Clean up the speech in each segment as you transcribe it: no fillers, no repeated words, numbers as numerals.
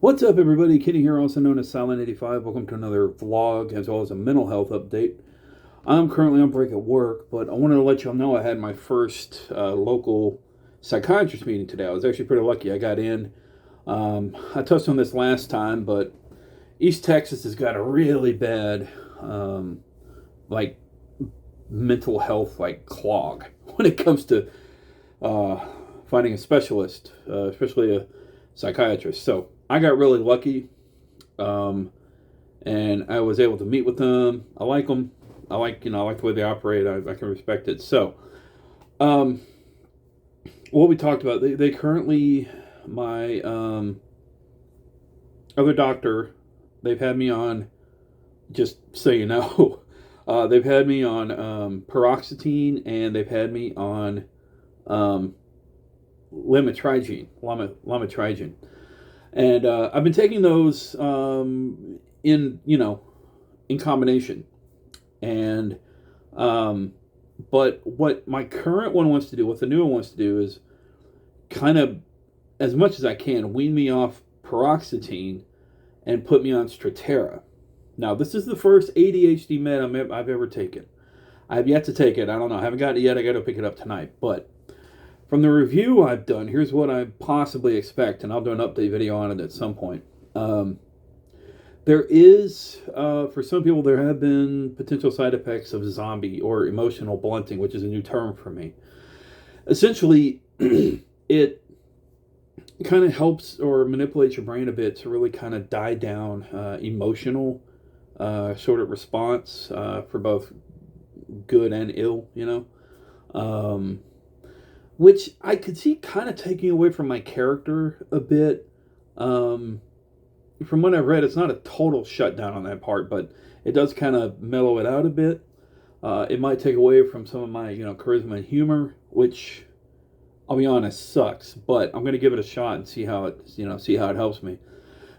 What's up, everybody? Kenny here, also known as Silent85. Welcome to another vlog, as well as a mental health update. I'm currently on break at work, but I wanted to let y'all know I had my first local psychiatrist meeting today. I was actually pretty lucky. I got in. I touched on this last time, but East Texas has got a really bad, like, mental health, clog when it comes to finding a specialist, especially a psychiatrist. So I got really lucky, and I was able to meet with them. I like them. I like the way they operate. I can respect it. So, what we talked about, they currently, my other doctor, they've had me on, just so you know, they've had me on paroxetine, and they've had me on lamotrigine. And I've been taking those in combination. And but what my current one wants to do, what the new one wants to do, is kind of, as much as I can, wean me off paroxetine and put me on Strattera. Now, this is the first ADHD med I've ever taken. I have yet to take it. I don't know. I haven't got it yet. I got to pick it up tonight. But from the review I've done, here's what I possibly expect, and I'll do an update video on it at some point. There is, for some people, there have been potential side effects of zombie or emotional blunting, which is a new term for me. Essentially, it kind of helps or manipulates your brain a bit to really kind of die down emotional sort of response for both good and ill, which I could see kind of taking away from my character a bit. From what I've read, it's not a total shutdown on that part, but it does kind of mellow it out a bit. It might take away from some of my, charisma and humor, which, I'll be honest, sucks. But I'm going to give it a shot and see how it helps me,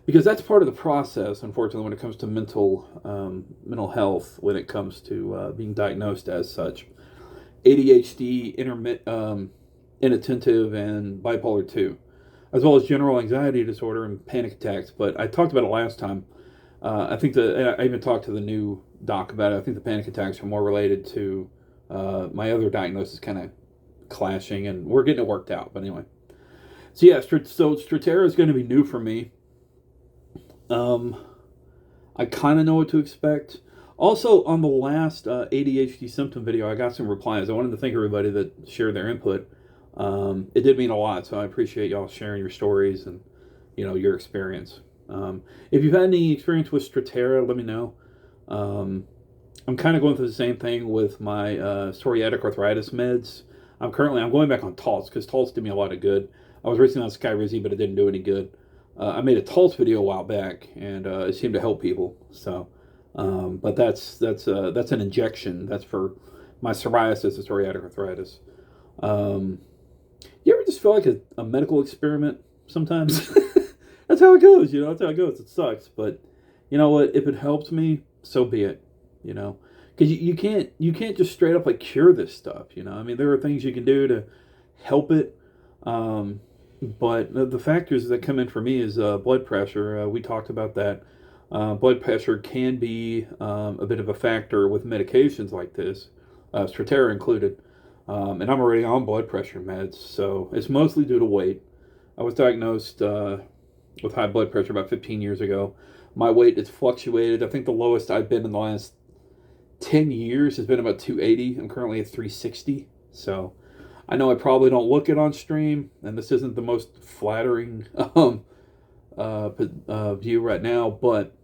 because that's part of the process, unfortunately, when it comes to mental health, when it comes to being diagnosed as such. ADHD, inattentive, and bipolar 2, as well as general anxiety disorder and panic attacks. But I talked about it last time. I even talked to the new doc about it. I think the panic attacks are more related to my other diagnosis kind of clashing, and we're getting it worked out. But anyway, so yeah, Strattera is going to be new for me. I kind of know what to expect. Also, on the last ADHD symptom video, I got some replies. I wanted to thank everybody that shared their input. It did mean a lot, so I appreciate y'all sharing your stories and, your experience. If you've had any experience with Strattera, let me know. I'm kind of going through the same thing with my psoriatic arthritis meds. I'm going back on Taltz, because Taltz did me a lot of good. I was recently on Skyrizi, but it didn't do any good. I made a Taltz video a while back, and it seemed to help people. So, but that's an injection. That's for my psoriasis and psoriatic arthritis. You ever just feel like a medical experiment sometimes? That's how it goes, That's how it goes. It sucks, but you know what? If it helps me, so be it. Because you can't just straight up cure this stuff. I mean, there are things you can do to help it. But the factors that come in for me is blood pressure. We talked about that. Blood pressure can be a bit of a factor with medications like this, Strattera included. And I'm already on blood pressure meds, so it's mostly due to weight. I was diagnosed with high blood pressure about 15 years ago. My weight has fluctuated. I think the lowest I've been in the last 10 years has been about 280. I'm currently at 360. So I know I probably don't look it on stream, and this isn't the most flattering view right now, but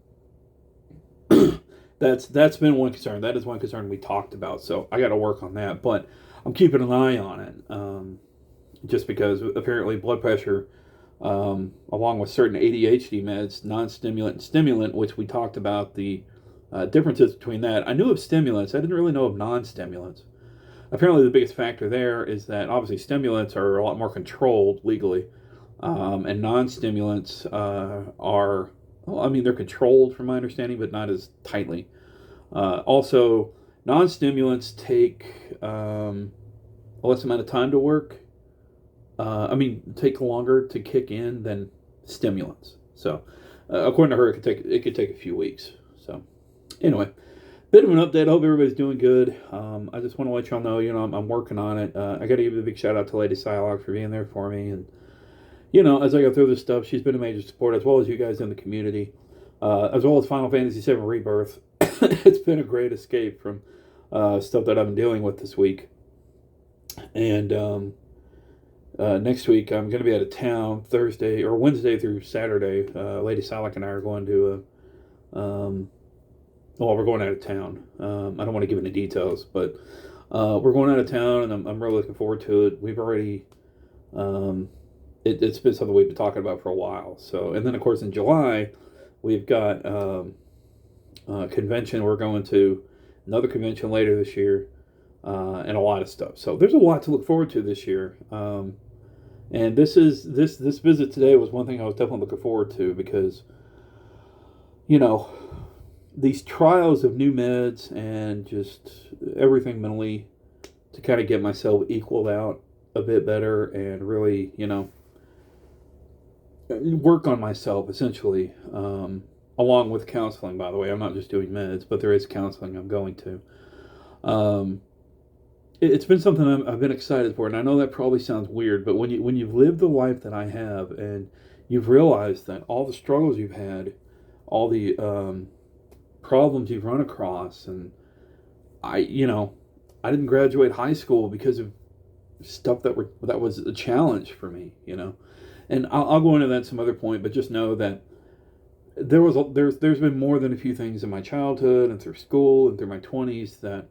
that's been one concern. That is one concern we talked about, so I got to work on that. But I'm keeping an eye on it, just because apparently blood pressure, along with certain ADHD meds, non-stimulant and stimulant, which we talked about the differences between that. I knew of stimulants. I didn't really know of non-stimulants. Apparently the biggest factor there is that obviously stimulants are a lot more controlled legally, and non-stimulants they're controlled from my understanding, but not as tightly. Also, non-stimulants take a less amount of time to work. Take longer to kick in than stimulants. So, according to her, it could take a few weeks. So, anyway, bit of an update. I hope everybody's doing good. I just want to let y'all know, I'm working on it. I got to give a big shout out to Lady Psylocke for being there for me, and as I go through this stuff, she's been a major support, as well as you guys in the community, as well as Final Fantasy VII Rebirth. It's been a great escape from stuff that I've been dealing with this week. And next week, I'm going to be out of town Thursday or Wednesday through Saturday. Lady Psylocke and I are going to we're going out of town. I don't want to give any details, but we're going out of town, and I'm really looking forward to it. We've already, it's been something we've been talking about for a while. So, and then of course in July, we've got a convention. We're going to another convention later this year, and a lot of stuff. So there's a lot to look forward to this year. And this visit today was one thing I was definitely looking forward to, because these trials of new meds and just everything mentally to kind of get myself equaled out a bit better and really, work on myself essentially, along with counseling, by the way. I'm not just doing meds, but there is counseling I'm going to. It's been something I've been excited for, and I know that probably sounds weird, but when you've lived the life that I have, and you've realized that all the struggles you've had, all the problems you've run across, and I didn't graduate high school because of stuff that was a challenge for me, and I'll go into that some other point, but just know that there's been more than a few things in my childhood and through school and through my 20s that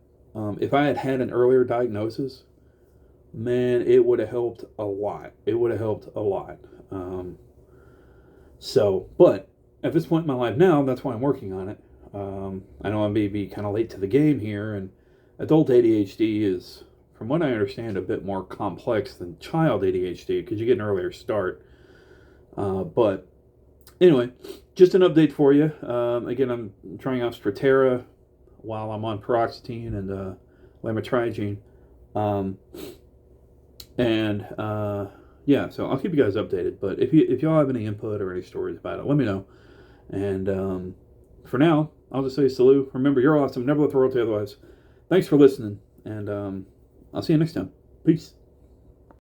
if I had an earlier diagnosis, man, it would have helped a lot. It would have helped a lot. But at this point in my life now, that's why I'm working on it. I know I may be kind of late to the game here, and adult ADHD is, from what I understand, a bit more complex than child ADHD, because you get an earlier start. But anyway, just an update for you. Again, I'm trying out Strattera while I'm on paroxetine and lamotrigine. So I'll keep you guys updated. But if y'all have any input or any stories about it, let me know. And for now, I'll just say salute. Remember, you're awesome. Never let the world tell you otherwise. Thanks for listening, and I'll see you next time. Peace.